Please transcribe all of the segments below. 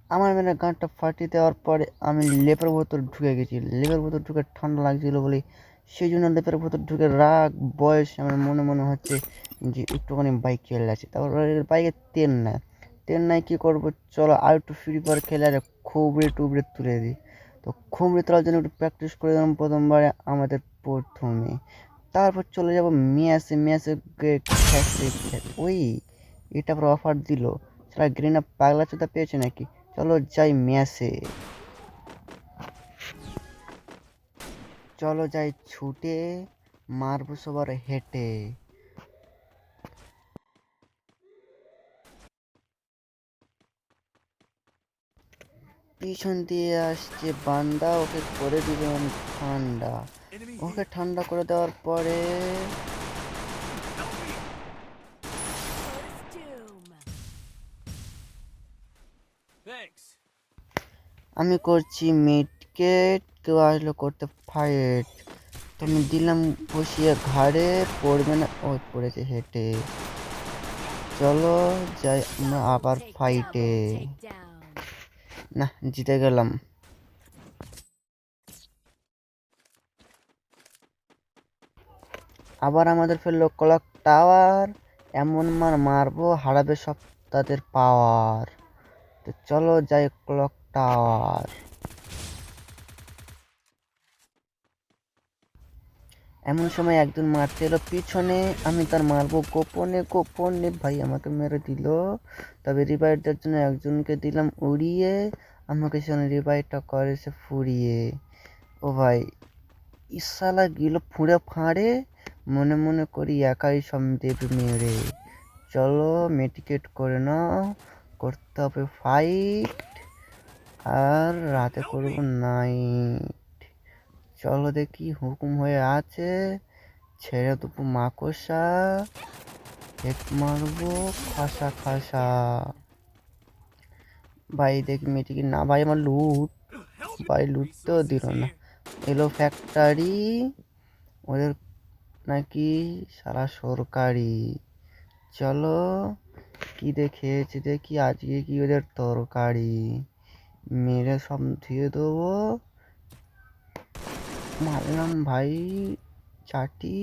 আমার মেরে গাঁটটা ফাটিয়ে দেওয়ার পরে আমি লেপের ভেতর ঢুকে গেছি। লেপের ভেতর ঢুকে ঠান্ডা লাগছিলো বলে সেই জন্য লেপের ভেতর ঢুকে রাগ বয়স আমার মনে মনে হচ্ছে যে একটুখানি বাইক চলে আছে। তারপর বাইকের তেল নেয়, তেল নাই কী করবো, চলো আর একটু ফ্রি ফায়ার খেলে আর খুবড়ে টুবড়ে তুলে দিই। তো খুবড়ে তোলার জন্য একটু প্র্যাকটিস করে দিলাম প্রথমবারে আমাদের প্রথমে। তারপর চলে যাবো মেয়াসে, মেয়াসে ওই এটা আবার অফার দিল। সারা গ্রিনা পাগলা চোদা পেয়েছে নাকি। চলো যাই মেসে, চলো যাই ছুটে, মারবো সবার হেঁটে। পিছন দিয়ে আসছে বান্দা, ওকে করে দিলাম ঠান্ডা। ওকে ঠান্ডা করে দেওয়ার পরে আমি করছি মিডকেট, কেউ আসলো করতে ফাইট, তো আমি দিলাম বসিয়ে ঘাড়ে, পড়বে না, ওই পড়েছে হেঁটে। চলো যাই আমরা আবার ফাইটে। না, জিতে গেলাম। আবার আমাদের ফেললো ক্লক টাওয়ার, এমন মার মারবো হারাবে সব তাদের পাওয়ার। তো চলো যাই ক্লক টাওয়ার। এমন সময় একজন মারতে এলো পিছনে, আমি তার মারবো গোপনে গোপনে, ভাই আমাকে মেরে দিল। তবে রিভাইভটার জন্য একজনকে দিলাম উড়িয়ে, আমাকে সেখানে রিভাইভটা করে সে ফুরিয়ে। ও ভাই ইসালা গেল ফুঁড়ে ফাঁড়ে, মনে মনে করি একাই সব দেব মেরে। চলো মেডিকেট করে নাও, করতে হবে ফাইট, আর রাতে করবো নাইট। চলো দেখি হুকুম হয়ে আছে, ছেড়ে দেবো মাকড়সা, হেড মারবো খাসা খাসা। ভাই দেখি মেডিকেট না, ভাই আমার লুট, ভাই লুটতেও দিল না। এলো ফ্যাক্টরি, ওদের নাকি সারা সরকারি। চলো কি দেখেছি দেখি আজকে কি ওদের তরকারি, মেরে সব ধুয়ে দেবো। মারলাম ভাই চাটি,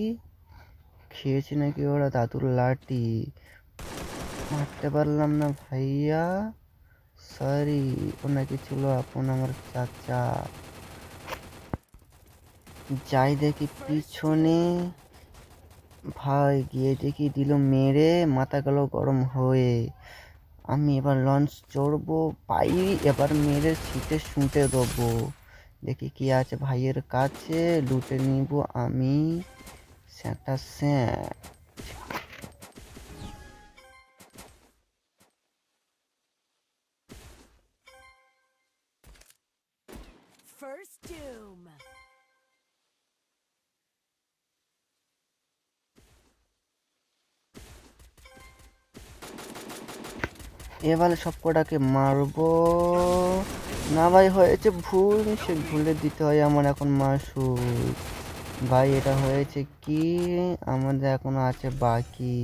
খেয়েছে নাকি ওরা দাদুর লাঠি, মারতে পারলাম না ভাইয়া, সরি। ও নাকি ছিল আপন আমার চাচা। যাই দেখি পিছনে, ভাই গিয়ে দেখি দিল মেরে, মাথা গেল গরম হয়ে। আমি এবার লঞ্চ চড়বো, পাই এবার মেরে সিটে শুঁটে দেবো। দেখি কি আছে ভাইয়ের কাছে, লুটে নিব আমি স্যাঁটা স্যাঁট। এবারে সব কটাকে মারবো। না ভাই হয়েছে ভুল, সে ভুলে দিতে হয় আমার এখন মাসুল। ভাই এটা হয়েছে কি, আমাদের এখনো আছে বাকি।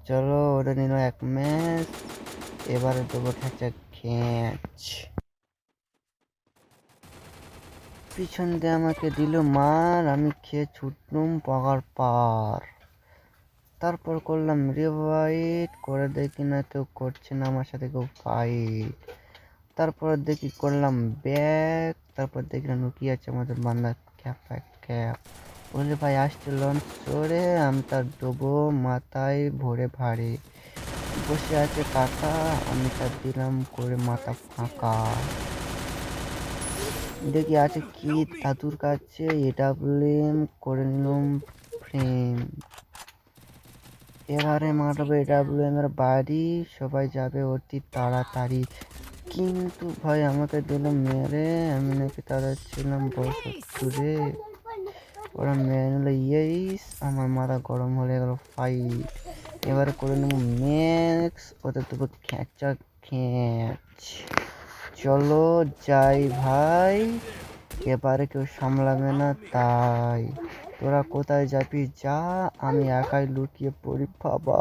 চলো ওটা নিল এক ম্যাচ, এবারে দেবো খেঁচা খেঁচ। পিছন দিয়ে আমাকে দিল মার, আমি খেয়ে ছুটলুম পগার পার। তারপর করলাম রিভাইট, করে দেখি না কেউ করছে না আমার সাথে কেউ ফাইট। তারপর দেখি করলাম ব্যাক, তারপর দেখলাম কি আছে আমাদের বান্দা ক্যাপ ক্যাপ। বলে ভাই আসছে লঞ্চ চড়ে, আমি তার দেবো মাথায় ভরে ভারে। বসে আছে কাকা, আমি তার দিলাম করে মাথা ফাঁকা। দেখি আছে কি দাদুর কাছে, এডাব্লিউএম করে নিলাম ফ্রেম। এবারে মারবে এডাব্লিউএম এর বাড়ি, সবাই যাবে অতি তাড়াতাড়ি। কিন্তু ভাই আমাকে দিল মেরে, আমি নাকি তাদের ছিলাম বসে, ওরা মেরে নিল ইয়েস, আমার মাথা গরম হয়ে গেল ফাইট। এবারে করে নেব ম্যাক্স, ওদের দেবো খেঁচা খেঁচ। চলো যাই ভাই, এবারে কেউ সামলাবে না তাই। তোরা কোথায় যাবি যা, আমি একাই লুকিয়ে পড়ি বাবা।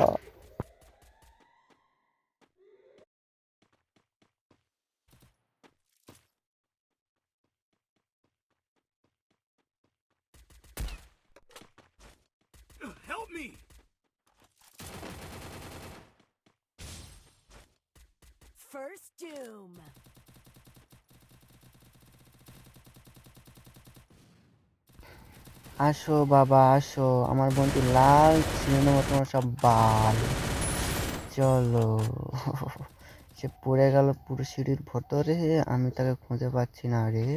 First doom. আসো বাবা আসো, আমার বন্ধু লাল ছিঁড়ে নেবো তোমার সব বাল। চলো। সে পড়ে গেল পুরো সিঁড়ির ভেতরে, আমি তাকে খুঁজে পাচ্ছি না রে।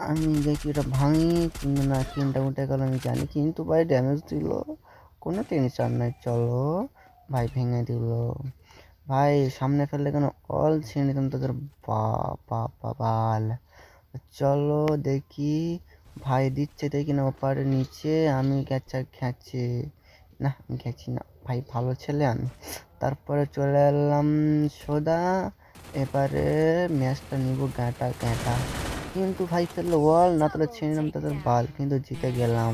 আমি দেখি ওটা ভাঙি কিন্তু না, কিনটা উঠে গেল আমি জানি, কিন্তু ভাই ড্যামেজ দিল, কোনো টেনশন নাই। চলো ভাই, ভেঙে দিল ভাই, সামনে ফেললে কেন অল ছিঁড়ে নিতাম তাদের বাল। চলো দেখি, ভাই দিচ্ছে দেখি না ওপারে নিচে, আমি গেছে খেঁচে না, গেছি না ভাই, ভালো ছেলে আমি। তারপরে চলে এলাম সোদা, এবারে ম্যাচটা নিব গাঁটা গাঁটা, কিন্তু ভাই ফেললো ওয়াল, না তাহলে ছিঁড়ে নিলাম তাদের বাল, কিন্তু জিতে গেলাম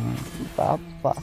বাবা।